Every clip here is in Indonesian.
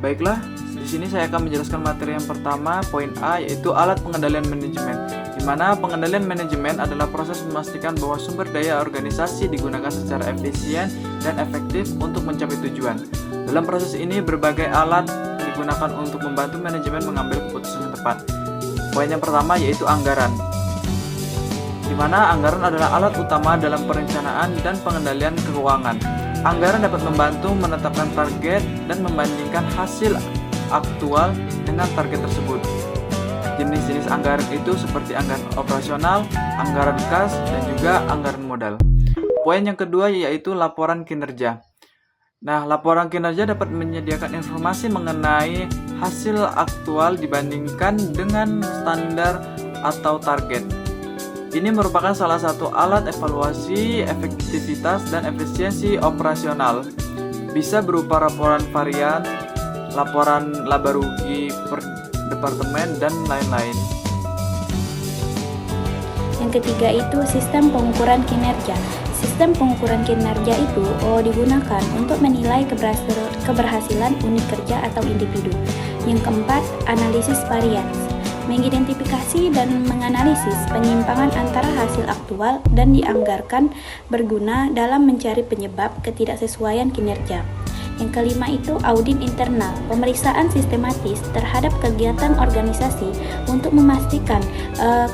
Baiklah, di sini saya akan menjelaskan materi yang pertama, poin A, yaitu alat pengendalian manajemen. Di mana pengendalian manajemen adalah proses memastikan bahwa sumber daya organisasi digunakan secara efisien dan efektif untuk mencapai tujuan. Dalam proses ini, berbagai alat digunakan untuk membantu manajemen mengambil keputusan yang tepat. Poin yang pertama yaitu anggaran, di mana anggaran adalah alat utama dalam perencanaan dan pengendalian keuangan. Anggaran dapat membantu menetapkan target dan membandingkan hasil aktual dengan target tersebut. Jenis-jenis anggaran itu seperti anggaran operasional, anggaran kas, dan juga anggaran modal. Poin yang kedua yaitu laporan kinerja. Nah, laporan kinerja dapat menyediakan informasi mengenai hasil aktual dibandingkan dengan standar atau target. Ini merupakan salah satu alat evaluasi efektivitas dan efisiensi operasional. Bisa berupa laporan varian, laporan laba rugi per departemen, dan lain-lain. Yang ketiga itu sistem pengukuran kinerja. Sistem pengukuran kinerja itu digunakan untuk menilai keberhasilan unit kerja atau individu. Yang keempat, analisis varians. Mengidentifikasi dan menganalisis penyimpangan antara hasil aktual dan dianggarkan berguna dalam mencari penyebab ketidaksesuaian kinerja. Yang kelima itu audit internal, pemeriksaan sistematis terhadap kegiatan organisasi untuk memastikan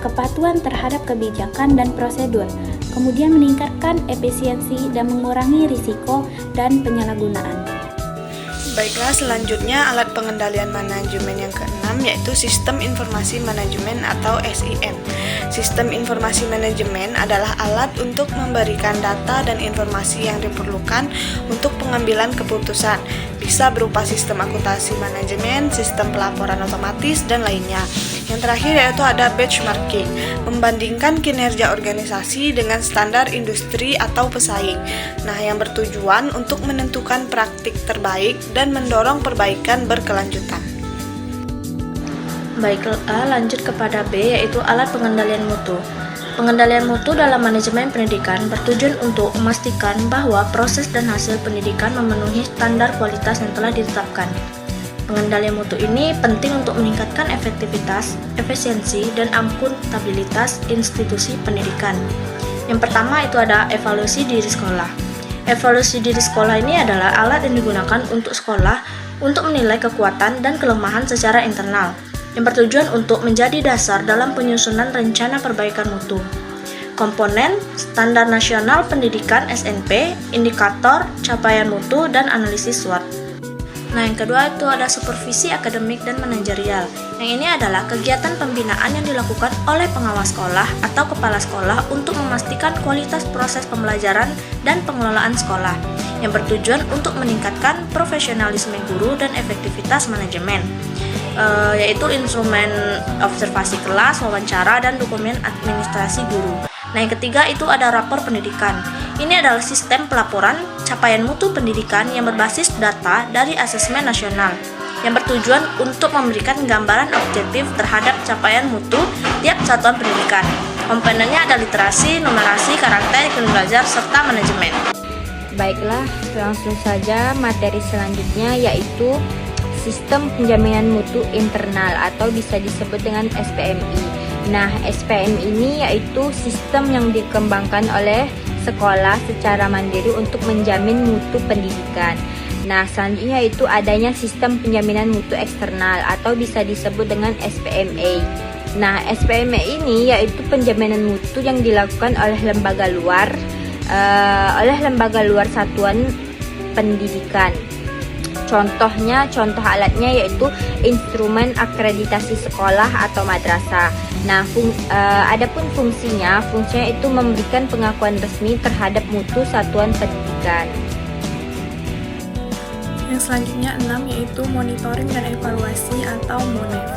kepatuhan terhadap kebijakan dan prosedur, kemudian meningkatkan efisiensi dan mengurangi risiko dan penyalahgunaan. Baiklah, selanjutnya alat pengendalian manajemen yang keenam yaitu Sistem Informasi Manajemen atau SIM. Sistem Informasi Manajemen adalah alat untuk memberikan data dan informasi yang diperlukan untuk pengambilan keputusan. Bisa berupa sistem akuntansi manajemen, sistem pelaporan otomatis, dan lainnya. Yang terakhir yaitu ada benchmarking, membandingkan kinerja organisasi dengan standar industri atau pesaing. Nah, yang bertujuan untuk menentukan praktik terbaik dan mendorong perbaikan berkelanjutan. Baiklah, lanjut kepada B, yaitu alat pengendalian mutu. Pengendalian mutu dalam manajemen pendidikan bertujuan untuk memastikan bahwa proses dan hasil pendidikan memenuhi standar kualitas yang telah ditetapkan. Pengendalian mutu ini penting untuk meningkatkan efektivitas, efisiensi, dan akuntabilitas institusi pendidikan. Yang pertama itu ada evaluasi diri sekolah. Evaluasi diri sekolah ini adalah alat yang digunakan untuk sekolah untuk menilai kekuatan dan kelemahan secara internal, yang bertujuan untuk menjadi dasar dalam penyusunan rencana perbaikan mutu. Komponen, standar nasional pendidikan SNP, indikator, capaian mutu, dan analisis SWOT. Nah, yang kedua itu ada supervisi akademik dan manajerial. Yang ini adalah kegiatan pembinaan yang dilakukan oleh pengawas sekolah atau kepala sekolah untuk memastikan kualitas proses pembelajaran dan pengelolaan sekolah, yang bertujuan untuk meningkatkan profesionalisme guru dan efektivitas manajemen, yaitu instrumen observasi kelas, wawancara, dan dokumen administrasi guru. Nah, yang ketiga itu ada rapor pendidikan. Ini adalah sistem pelaporan capaian mutu pendidikan yang berbasis data dari asesmen nasional, yang bertujuan untuk memberikan gambaran objektif terhadap capaian mutu tiap satuan pendidikan. Komponennya ada literasi, numerasi, karakter, iklim belajar, serta manajemen. Baiklah, langsung saja materi selanjutnya yaitu Sistem Penjaminan Mutu Internal atau bisa disebut dengan SPMI. Nah, SPM ini yaitu sistem yang dikembangkan oleh sekolah secara mandiri untuk menjamin mutu pendidikan. Nah, selanjutnya itu adanya sistem penjaminan mutu eksternal atau bisa disebut dengan SPMA. Nah, SPMA ini yaitu penjaminan mutu yang dilakukan oleh lembaga luar satuan pendidikan. Contoh alatnya yaitu instrumen akreditasi sekolah atau madrasah. Nah, adapun fungsinya itu memberikan pengakuan resmi terhadap mutu satuan pendidikan. Yang selanjutnya 6 yaitu monitoring dan evaluasi atau MONEV.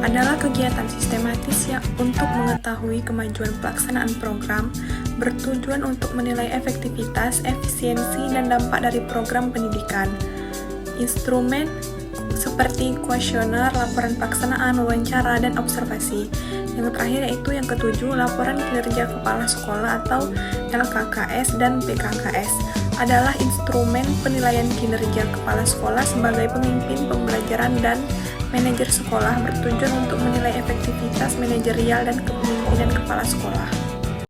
Adalah kegiatan sistematis yang untuk mengetahui kemajuan pelaksanaan program, bertujuan untuk menilai efektivitas, efisiensi, dan dampak dari program pendidikan. Instrumen seperti kuesioner, laporan pelaksanaan, wawancara, dan observasi. Yang terakhir yaitu yang ketujuh, laporan kinerja kepala sekolah atau LKKS dan PKKS adalah instrumen penilaian kinerja kepala sekolah sebagai pemimpin pembelajaran dan manajer sekolah, bertujuan untuk menilai efektivitas manajerial dan kepemimpinan kepala sekolah.